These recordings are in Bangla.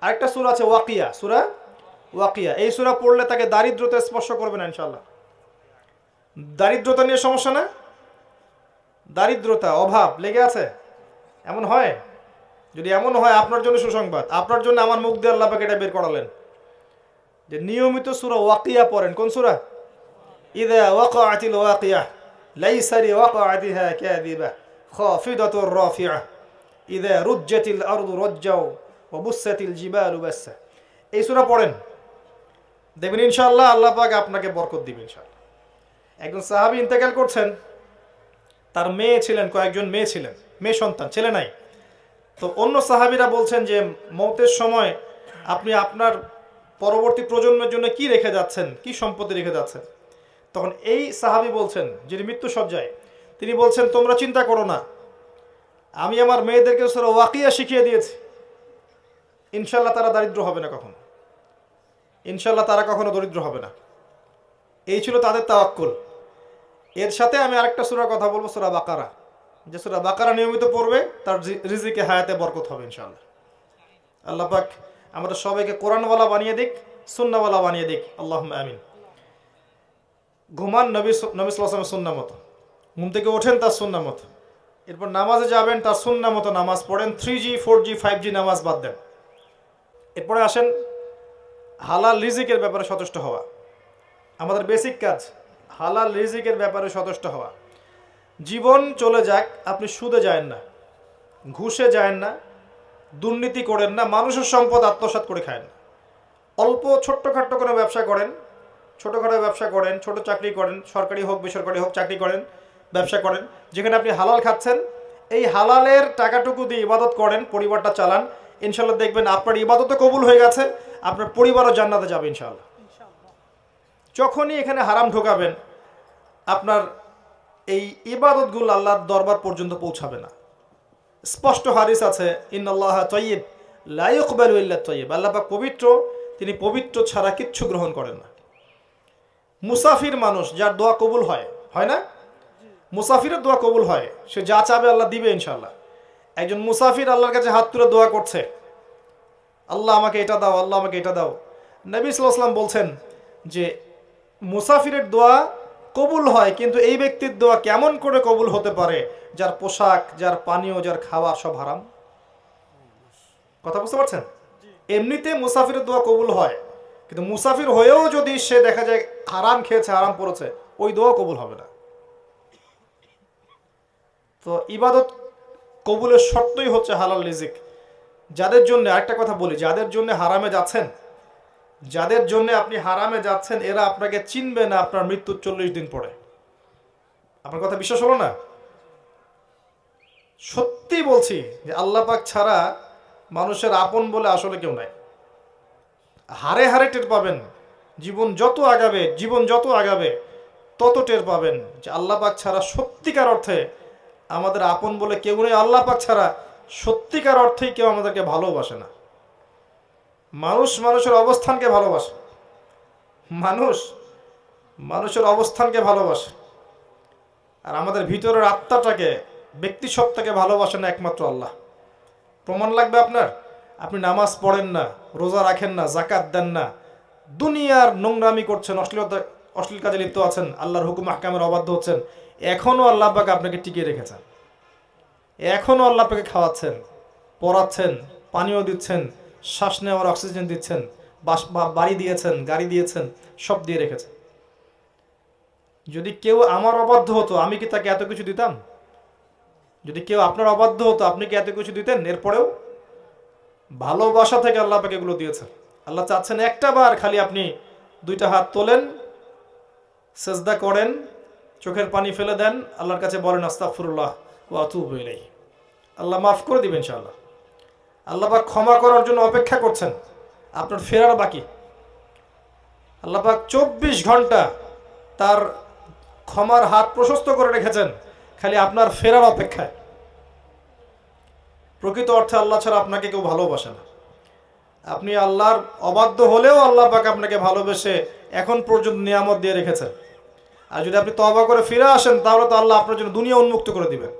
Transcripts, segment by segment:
আরেকটা সূরা আছে ওয়াকিয়া, সূরা ওয়াকিয়া। এই সূরা পড়লে তাকে দারিদ্রতা স্পর্শ করবে না ইনশাআল্লাহ। দারিদ্রতা নিয়ে সমস্যা না? দারিদ্রতা, অভাব লেগে আছে, এমন হয়? যদি এমন হয় আপনার জন্য সুসংবাদ, আপনার জন্য আমার মুখ দিয়ে আল্লাহ পাক এটা বের করালেন যে নিয়মিত সূরা ওয়াকিয়া পড়েন। কোন সূরা? ইযা ওয়াকাআতিল ওয়াকিয়া লাইসা লিওয়াকাআতিহা কাযিবা খাফিদাতুর রাফিআ ইযা রুজ্জাতিল আরদু রাজ্জা ওয়া বুসাতিল জিবালু বাসসা। এই সূরা পড়েন, দেখবেন ইনশাআল্লাহ আল্লাহ পাক আপনাকে বরকত দিবেন ইনশাআল্লাহ। একজন সাহাবী ইন্তেকাল করছেন, তার মেয়ে ছিলেন, কয়েকজন মেয়ে ছিলেন, মেয়ে সন্তান, ছেলে নাই। তো অন্য সাহাবীরা বলছেন যে মওতের সময় আপনি আপনার পরবর্তী প্রজন্মের জন্য কি রেখে যাচ্ছেন, কি সম্পত্তি রেখে যাচ্ছেন? তখন এই সাহাবী বলছেন, যিনি মৃত্যুসজ্জায়, তিনি বলছেন তোমরা চিন্তা করো না, আমি আমার মেয়েদেরকে সূরা ওয়াকিয়া শিখিয়ে দিয়েছি, ইনশাআল্লাহ তারা দারিদ্র হবে না কখনো, ইনশাআল্লাহ তারা কখনো দরিদ্র হবে না। এই ছিল তাদের তাওয়াক্কুল। এর সাথে আমি আরেকটা সূরার কথা বলবো, সূরা বাকারা। যে সূরা বাকারা নিয়মিত পড়বে তার রিজিকে হায়াতে বরকত হবে ইনশাআল্লাহ। আল্লাহ পাক আমাদের সবাইকে কোরআনওয়ালা বানিয়ে দিক, সুন্নাহওয়ালা বানিয়ে দিক, আল্লাহুম্মা আমিন। ঘুমান নবী সাল্লাল্লাহু আলাইহি ওয়াসাল্লামের সুন্নাহ মতো, ঘুম থেকে ওঠেন তার সুন্নাহ মতো, এরপর নামাজে যাবেন তার সুন্নাহ মতো নামাজ পড়েন, 3G 4G 5G নামাজ বাদ দেন। এরপরে আসেন হালাল রিজিকের ব্যাপারে সচেষ্ট হওয়া। আমাদের বেসিক কাজ হালাল রিজিকের ব্যাপারে সচেষ্ট হওয়া। জীবন চলে যাক, আপনি সুদে যায়েন না, ঘুষে যায়েন না, দুর্নীতি করেন না, মানুষের সম্পদ আত্মসাৎ করে খায়েন না। অল্প ছোট্টখাট্ট কোনো ব্যবসা করেন, ছোটোখাটো ব্যবসা করেন, ছোট চাকরি করেন, সরকারি হোক বেসরকারি হোক চাকরি করেন, ব্যবসা করেন, যেখানে আপনি হালাল খাচ্ছেন, এই হালালের টাকাটুকু দিয়ে ইবাদত করেন, পরিবারটা চালান, ইনশাল্লাহ দেখবেন আপনার ইবাদতও কবুল হয়ে গেছে, আপনার পরিবারও জান্নাতে যাবে ইনশাআল্লাহ। যখনই এখানে হারাম ঢোকাবেন, আপনার এই ইবাদতগুলো আল্লাহর দরবার পর্যন্ত পৌঁছাবে না। স্পষ্ট হাদিস আছে, ইন্নাল্লাহা তাইয়্যিব লা ইকবালু ইল্লা তাইয়্যিব, আল্লাহ পাক পবিত্র, তিনি পবিত্র ছাড়া কিচ্ছু গ্রহণ করেন না। মুসাফির মানুষ যার দোয়া কবুল হয়, হয় না? মুসাফিরের দোয়া কবুল হয়, সে যা চাবে আল্লাহ দিবে ইনশাআল্লাহ। একজন মুসাফির আল্লাহর কাছে হাত তুলে দোয়া করছে, আল্লাহ আমাকে এটা দাও, আল্লাহ আমাকে এটা দাও। নবী সাল্লাল্লাহু আলাইহি ওয়াসাল্লাম বলছেন যে মুসাফিরের দোয়া কবুল হয়, কিন্তু এই ব্যক্তির দোয়া কেমন করে কবুল হতে পারে যার পোশাক, যার পানীয়, যার খাওয়ার সব হারাম? কথা বুঝতে পারছেন? এমনিতে মুসাফিরের দোয়া কবুল হয়, কিন্তু মুসাফির হয়েও যদি সে দেখা যায় হারাম খেয়েছে, হারাম পড়েছে, ওই দোয়া কবুল হবে না। তো ইবাদত কবুলের শর্তই হচ্ছে হালাল রিজিক। যাদের জন্য, আরেকটা কথা বলি, যাদের জন্য হারামে যাচ্ছেন, যাদের জন্য আপনি হারামে যাচ্ছেন, এরা আপনাকে চিনবে না আপনার মৃত্যুর 40 দিন পরে। আপনার কথা বিশ্বাস হলো না? সত্যি বলছি যে আল্লাহ পাক ছাড়া মানুষের আপন বলে আসলে কেউ নাই। হারে হারে টের পাবেন, জীবন যত আগাবে তত টের পাবেন যে আল্লাহ পাক ছাড়া সত্যিকার অর্থে আমাদের আপন বলে কেউ নেই। আল্লাহ পাক ছাড়া সত্যিকার অর্থেই কেউ আমাদেরকে ভালোবাসে না। মানুষ মানুষের অবস্থানকে ভালোবাসে, মানুষের অবস্থানকে ভালোবাসে, আর আমাদের ভিতরের আত্মাটাকে, ব্যক্তিসত্তাকে ভালোবাসে না একমাত্র আল্লাহ। প্রমাণ লাগবে আপনার? আপনি নামাজ পড়েন না, রোজা রাখেন না, জাকাত দেন না, দুনিয়ার নোংরামি করছেন, অশ্লীল কাজে লিপ্ত আছেন, আল্লাহর হুকুম আহকামের অবাধ্য হচ্ছেন, এখনও আল্লাহ পাক আপনাকে টিকিয়ে রেখেছেন, এখনও আল্লাহ পাকে খাওয়াচ্ছেন, পড়াচ্ছেন, পানীয় দিচ্ছেন, শ্বাস নেওয়ার অক্সিজেন দিচ্ছেন, বাড়ি দিয়েছেন, গাড়ি দিয়েছেন, সব দিয়ে রেখেছেন। যদি কেউ আমার অবাধ্য হতো, আমি কি তাকে এত কিছু দিতাম? যদি কেউ আপনার অবাধ্য হতো, আপনি কি এত কিছু দিতেন? এরপরেও ভালোবাসা থেকে আল্লাহ পাক এগুলো দিয়েছেন। আল্লাহ চাচ্ছেন একটা বার খালি আপনি দুইটা হাত তোলেন, সেজদা করেন, চোখের পানি ফেলে দেন, আল্লাহর কাছে বলেন আস্তাগফিরুল্লাহ ওয়া আতুবু ইলাইহি, আল্লাহ মাফ করে দিবেন ইনশাআল্লাহ। আল্লাহ পাক ক্ষমা করার জন্য অপেক্ষা করছেন, আপনার ফেরার বাকি। আল্লাহ পাক 24 ঘন্টা তার ক্ষমার হাত প্রশস্ত করে রেখেছেন, খালি আপনার ফেরার অপেক্ষায়। প্রকৃত অর্থে আল্লাহ ছাড়া আপনাকে কেউ ভালোবাসে না। আপনি আল্লাহর অবাধ্য হলেও আল্লাহ পাক আপনাকে ভালোবেসে এখন পর্যন্ত নিয়ামত দিয়ে রেখেছেন। আর যদি আপনি তওবা করে ফিরে আসেন, তাহলে তো আল্লাহ আপনার জন্য দুনিয়া উন্মুক্ত করে দিবেন।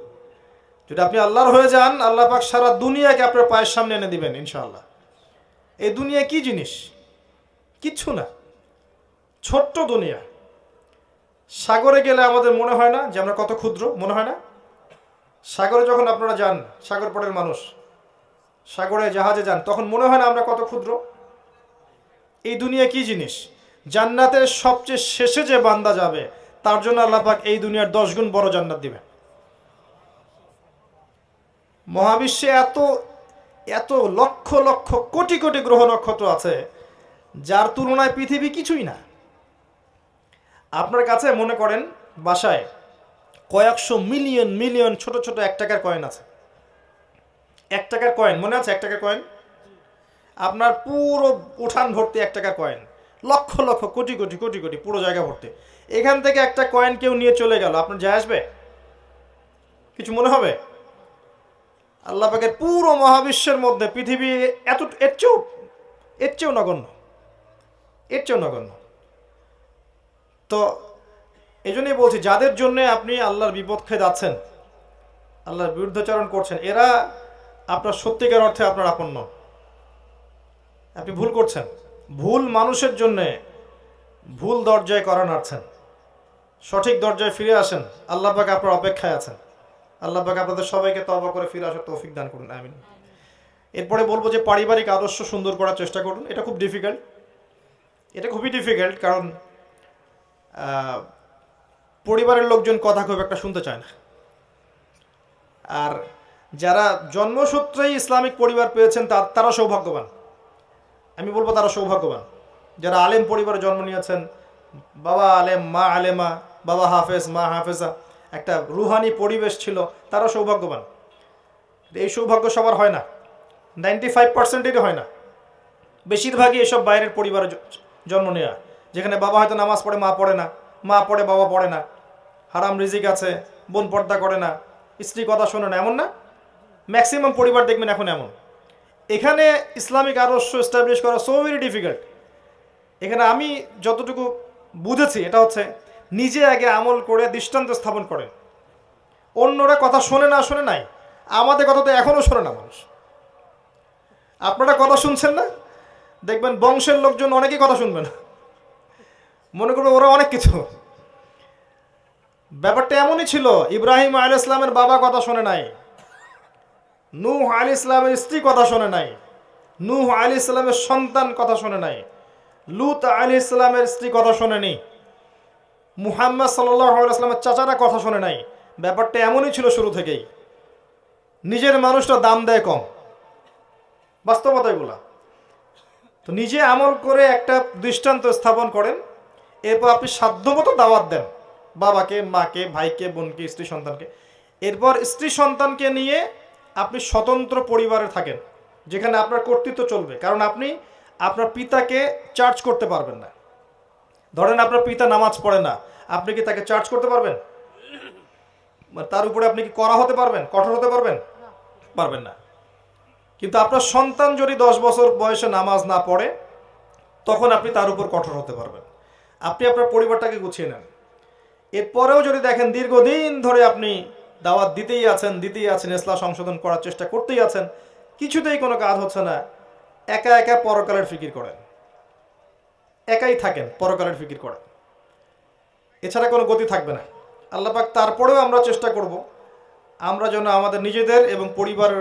যদি আপনি আল্লাহর হয়ে যান, আল্লাহ পাক সারা দুনিয়াকে আপনার পায়ের সামনে এনে দিবেন ইনশাআল্লাহ। এই দুনিয়া কি জিনিস? কিচ্ছু না, ছোট্ট দুনিয়া। সাগরে গেলে আমাদের মনে হয় না যে আমরা কত ক্ষুদ্র? মনে হয় না? সাগরে যখন আপনারা যান, সাগর পটের মানুষ সাগরে জাহাজে যান, তখন মনে হয় না আমরা কত ক্ষুদ্র? এই দুনিয়া কি জিনিস? জান্নাতের সবচেয়ে শেষে যে বান্দা যাবে তার জন্য আল্লাহ পাক এই দুনিয়ার 10 গুণ বড় জান্নাত দিবে। মহাবিশ্বে এত এত লক্ষ লক্ষ কোটি কোটি গ্রহ নক্ষত্র আছে, যার তুলনায় পৃথিবী কিছুই না। আপনার কাছে মনে করেন বাসায় কয়েকশো মিলিয়ন মিলিয়ন ছোট ছোট 1 টাকার কয়েন আছে। 1 টাকার কয়েন মনে আছে? 1 টাকার কয়েন আপনার পুরো উঠান ভর্তি 1 টাকার কয়েন, লক্ষ লক্ষ কোটি কোটি কোটি কোটি পুরো জায়গা ভর্তি। এখান থেকে একটা কয়েন কেউ নিয়ে চলে গেল, আপনার যায় আসবে? কিছু মনে হবে? আল্লাহ পাকের পুরো মহাবিশ্বের মধ্যে পৃথিবী এত এর চেয়েও নগণ্য, এর চেয়েও নগণ্য। তো এই জন্যই বলছি, যাদের জন্য আপনি আল্লাহর বিপক্ষে যাচ্ছেন, আল্লাহর বিরুদ্ধাচরণ করছেন, এরা আপনার সত্যিকার অর্থে আপনার আপন নন। আপনি ভুল করছেন। ভুল মানুষের জন্যে ভুল দরজায় করা নাড়ছেন। সঠিক দরজায় ফিরে আসেন, আল্লাহ পাক আপনার অপেক্ষায় আছেন। আল্লাহ পাক আপনাদের সবাইকে তওবা করে ফিরে আসার তৌফিক দান করুন, আমিন। এরপরে বলবো যে পারিবারিক আদর্শ সুন্দর করার চেষ্টা করুন। এটা খুব ডিফিকাল্ট, এটা খুবই ডিফিকাল্ট, কারণ পরিবারের লোকজন কথা খুব একটা শুনতে চায় না। আর যারা জন্মসূত্রেই ইসলামিক পরিবার পেয়েছেন তারা সৌভাগ্যবান। আমি বলবো তারা সৌভাগ্যবান। যারা আলেম পরিবারে জন্ম নিয়েছেন, বাবা আলেম, মা আলেমা, বাবা হাফেজ, মা হাফেজা, একটা রুহানি পরিবেশ ছিল, তারা সৌভাগ্যবান। এই সৌভাগ্য সবার হয় না, 95%-এরই হয় না। বেশিরভাগই এসব বাইরের পরিবারে জন্ম নেওয়া, যেখানে বাবা হয়তো নামাজ পড়ে, মা পড়ে না, মা পড়ে, বাবা পড়ে না, হারাম রিজিক আছে, বোন পর্দা করে না, স্ত্রী কথা শোনে না, এমন না? ম্যাক্সিমাম পরিবার দেখবেন এখন এমন। এখানে ইসলামিক আদর্শ এস্টাবলিশ করা সো ভেরি ডিফিকাল্ট। এখানে আমি যতটুকু বুঝেছি এটা হচ্ছে, নিজে আগে আমল করে দৃষ্টান্ত স্থাপন করেন। অন্যরা কথা শোনে না, শোনে নাই, আমাদের কথা তো এখনও শোনে না মানুষ। আপনারা কথা শুনছেন না, দেখবেন বংশের লোকজন অনেকেই কথা শুনবে না, মনে করবে ওরা অনেক কিছু। ব্যাপারটা এমনই ছিল। ইব্রাহিম আলাইহিস ইসলামের বাবা কথা শোনে নাই, নূহ আলাইহিস ইসলামের স্ত্রী কথা শোনে নাই, নূহ আলাইহিস ইসলামের সন্তান কথা শোনে নাই, লূত আলাইহিস ইসলামের স্ত্রী কথা শোনেনি, মুহাম্মদ সাল্লাল্লাহু আলাইহি ওয়াসাল্লামের চাচারা কথা শোনে নাই। ব্যাপারটা এমনই ছিল শুরু থেকেই। নিজের মানুষটা দাম দেয় কম, বাস্তবতা এগুলা। তো নিজে আমল করে একটা দৃষ্টান্ত স্থাপন করেন, এরপর আপনি সাধ্যমতো দাওয়াত দেন বাবাকে, মাকে, ভাইকে, বোনকে, স্ত্রী সন্তানকে। এরপর স্ত্রী সন্তানকে নিয়ে আপনি স্বতন্ত্র পরিবারে থাকেন, যেখানে আপনার কর্তৃত্ব চলবে। কারণ আপনি আপনার পিতাকে চার্জ করতে পারবেন না। ধরেন আপনার পিতা নামাজ পড়ে না, আপনি কি তাকে চার্জ করতে পারবেন? তার উপরে আপনি কি কড়া হতে পারবেন, কঠোর হতে পারবেন? পারবেন না। কিন্তু আপনার সন্তান যদি 10 বছর বয়সে নামাজ না পড়ে, তখন আপনি তার উপর কঠোর হতে পারবেন। আপনি আপনার পরিবারটাকে গুছিয়ে নেন। এরপরেও যদি দেখেন দীর্ঘদিন ধরে আপনি দাওয়াত দিতেই আছেন, ইসলাম সংশোধন করার চেষ্টা করতেই আছেন, কিছুতেই কোনো কাজ হচ্ছে না, একা একা পরকালের ফিকির করেন, একাই থাকেন, পরকালের ফিকির করেন, এছাড়া কোনো গতি থাকবে না। আল্লাহ পাক তারপরেও আমরা চেষ্টা করব আমরা যেন আমাদের নিজেদের এবং পরিবার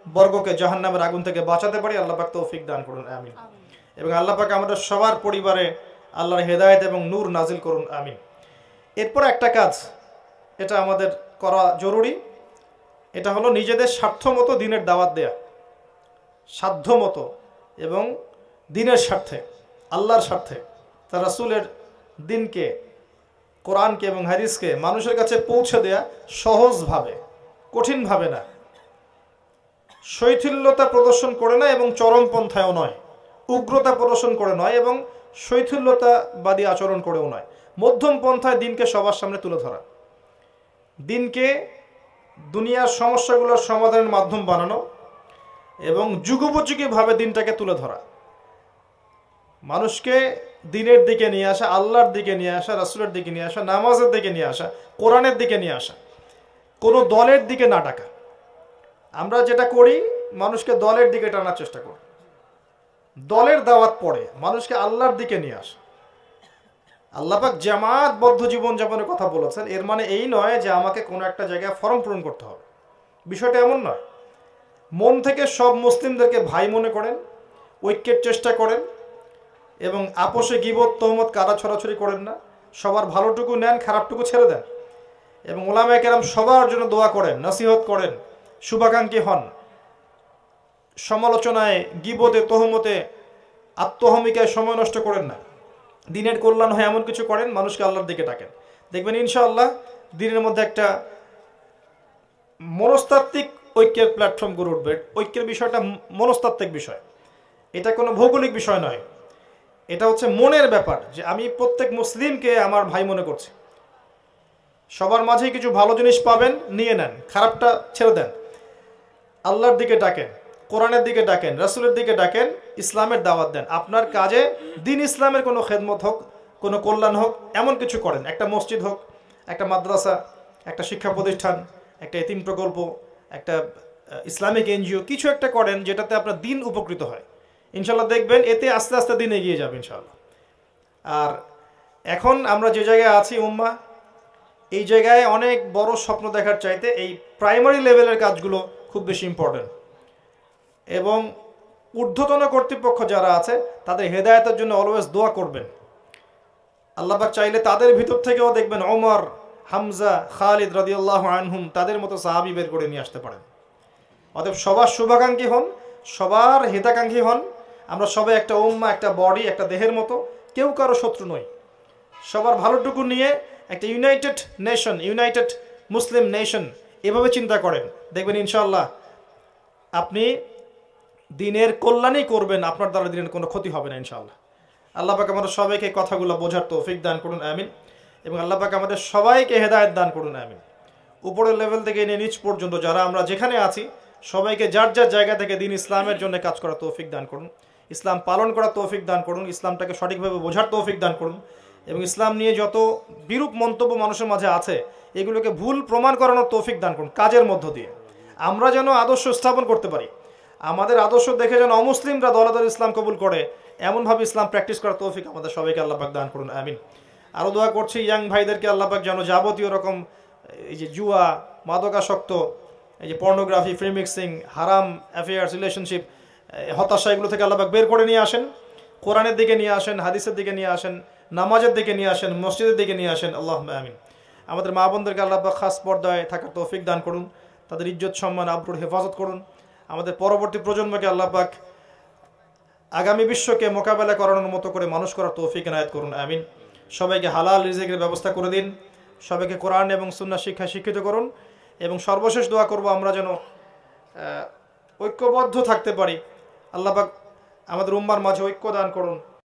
বর্গকে জাহান্নামের আগুন থেকে বাঁচাতে পারি। আল্লাহ পাক তৌফিক দান করুন, আমিন। এবং আল্লাহ পাক আমাদের সবার পরিবারে আল্লাহর হেদায়েত এবং নূর নাজিল করুন, আমিন। এরপর একটা কাজ, এটা আমাদের করা জরুরি, এটা হলো নিজেদের স্বার্থ মতো দিনের দাওয়াত দেয়া, সাধ্য মতো এবং দিনের স্বার্থে, আল্লাহর স্বার্থে, তার রাসূলের দিনকে, কোরআনকে এবং হাদিসকে মানুষের কাছে পৌঁছে দেয়া, সহজভাবে, কঠিনভাবে না, শৈথিল্যতা প্রদর্শন করে না এবং চরমপন্থায়ও নয়, উগ্রতা প্রদর্শন করে নয় এবং শৈথিল্যতাবাদী আচরণ করেও নয়, মধ্যম পন্থায় দিনকে সবার সামনে তুলে ধরা, দিনকে দুনিয়ার সমস্যাগুলোর সমাধানের মাধ্যম বানানো এবং যুগোপযোগীভাবে দিনটাকে তুলে ধরা, মানুষকে দিনের দিকে নিয়ে আসা, আল্লাহর দিকে নিয়ে আসা, রাসূলের দিকে নিয়ে আসা, নামাজের দিকে নিয়ে আসা, কোরআনের দিকে নিয়ে আসা, কোনো দলের দিকে না ডাকা। আমরা যেটা করি, মানুষকে দলের দিকে টানার চেষ্টা করি, দলের দাওয়াত পড়ে মানুষকে আল্লাহর দিকে নিয়ে আসে। আল্লাহ পাক জামাতবদ্ধ জীবনযাপনের কথা বলেছেন, এর মানে এই নয় যে আমাকে কোনো একটা জায়গায় ফর্ম পূরণ করতে হবে। বিষয়টা এমন নয়। মন থেকে সব মুসলিমদেরকে ভাই মনে করেন, ঐক্যের চেষ্টা করেন এবং আপোষে গীবত তহমত কাদা ছড়াছড়ি করেন না। সবার ভালোটুকু নেন, খারাপটুকু ছেড়ে দেন এবং ওলামায়ে কেরাম সবার জন্য দোয়া করেন, নসিহত করেন, শুভাকাঙ্ক্ষী হন। সমালোচনায়, গীবতে, তহমতে, আত্মহমিকায় সময় নষ্ট করেন না। দিনের কল্যাণ হয় এমন কিছু করেন, মানুষকে আল্লাহর দিকে ডাকেন। দেখবেন ইনশাআল্লাহ দিনের মধ্যে একটা মনস্তাত্ত্বিক ঐক্যের প্ল্যাটফর্ম গড়ে উঠবে। ঐক্যের বিষয়টা মনস্তাত্ত্বিক বিষয়, এটা কোনো ভৌগোলিক বিষয় নয়। এটা হচ্ছে মনের ব্যাপার, যে আমি প্রত্যেক মুসলিমকে আমার ভাই মনে করছি। সবার মাঝেই কিছু ভালো জিনিস পাবেন, নিয়ে নেন, খারাপটা ছেড়ে দেন। আল্লাহর দিকে ডাকেন, কোরআনের দিকে ডাকেন, রাসূলের দিকে ডাকেন, ইসলামের দাওয়াত দেন। আপনার কাজে দিন ইসলামের কোনো খেদমত হোক, কোনো কল্যাণ হোক, এমন কিছু করেন। একটা মসজিদ হোক, একটা মাদ্রাসা, একটা শিক্ষা প্রতিষ্ঠান, একটা এতিম প্রকল্প, একটা ইসলামিক এনজিও, কিছু একটা করেন যেটাতে আপনার দিন উপকৃত হয়। ইনশাল্লাহ দেখবেন এতে আস্তে আস্তে দিন এগিয়ে যাবে ইনশাল্লাহ। আর এখন আমরা যে জায়গায় আছি উম্মাহ, এই জায়গায় অনেক বড় স্বপ্ন দেখার চাইতে এই প্রাইমারি লেভেলের কাজগুলো খুব বেশি ইম্পর্টেন্ট। এবং ঊর্ধ্বতন কর্তৃপক্ষ যারা আছে তাদের হেদায়েতের জন্য অলওয়েজ দোয়া করবেন। আল্লাহ পাক চাইলে তাদের ভিতর থেকেও দেখবেন ওমর, হামজা, খালিদ রাদিয়াল্লাহু আনহুম, তাদের মতো সাহাবী বের করে নিয়ে আসতে পারেন। অতএব সবার শুভাকাঙ্ক্ষী হন, সবার হিতাকাঙ্ক্ষী হন। আমরা সবাই একটা উম্মাহ, একটা বডি, একটা দেহের মতো, কেউ কারো শত্রু নই। সবার ভালোটুকু নিয়ে একটা ইউনাইটেড নেশন, ইউনাইটেড মুসলিম নেশন, এভাবে চিন্তা করেন, দেখবেন ইনশাআল্লাহ আপনি দিনের কল্যাণই করবেন, আপনার দ্বারা দিনের কোনো ক্ষতি হবে না ইনশাআল্লাহ। আল্লাহ পাক আমাদের সবাইকে কথাগুলো বোঝার তৌফিক দান করুন, আমিন। এবং আল্লাহ পাক আমাদের সবাইকে হেদায়েত দান করুন, আমিন। উপরের লেভেল থেকে নিয়ে নিচ পর্যন্ত যারা আমরা যেখানে আছি, সবাইকে যার যার জায়গা থেকে দিন ইসলামের জন্য কাজ করার তৌফিক দান করুন, ইসলাম পালন করার তৌফিক দান করুন, ইসলামটাকে সঠিকভাবে বোঝার তৌফিক দান করুন। এবং ইসলাম নিয়ে যত বিরূপ মন্তব্য মানুষের মাঝে আছে, এগুলোকে ভুল প্রমাণ করানোর তৌফিক দান করুন কাজের মধ্য দিয়ে। আমরা যেন আদর্শ স্থাপন করতে পারি, আমাদের আদর্শ দেখে যেন অমুসলিমরা দলাদল ইসলাম কবুল করে, এমনভাবে ইসলাম প্র্যাকটিস করার তৌফিক আমাদের সবাইকে আল্লাহ পাক দান করুন, আমিন। আরও দোয়া করছি ইয়াং ভাইদেরকে আল্লাহ পাক যেন যাবতীয় রকম এই যে জুয়া, মাদকাসক্ত, এই যে পর্নোগ্রাফি, ফ্রি মিক্সিং, হারাম অ্যাফেয়ার্স, রিলেশনশিপ, হতাশা, এগুলো থেকে আল্লাহ পাক বের করে নিয়ে আসেন। কোরআনের দিকে নিয়ে আসেন, হাদিসের দিকে নিয়ে আসেন, নামাজের দিকে নিয়ে আসেন, মসজিদের দিকে নিয়ে আসেন, আল্লাহুম্মা আমিন। আমাদের মা বোনদেরকে আল্লাহ পাক খাস পর্দায় থাকার তৌফিক দান করুন, তাদের ইজ্জত সম্মান আবরুর হেফাজত করুন। আমাদের পরবর্তী প্রজন্মকে আল্লাহ পাক আগামী বিশ্বকে মোকাবেলা করানোর মতো করে মানুষ করার তৌফিক এনায়েত করুন, আমিন। সবাইকে হালাল রিজিকের ব্যবস্থা করে দিন, সবাইকে কোরআন এবং সুন্নাহ শিক্ষায় শিক্ষিত করুন। এবং সর্বশেষ দোয়া করব আমরা যেন ঐক্যবদ্ধ থাকতে পারি। আল্লাহ পাক আমাদের উম্মার মাঝে ঐক্য দান করুন।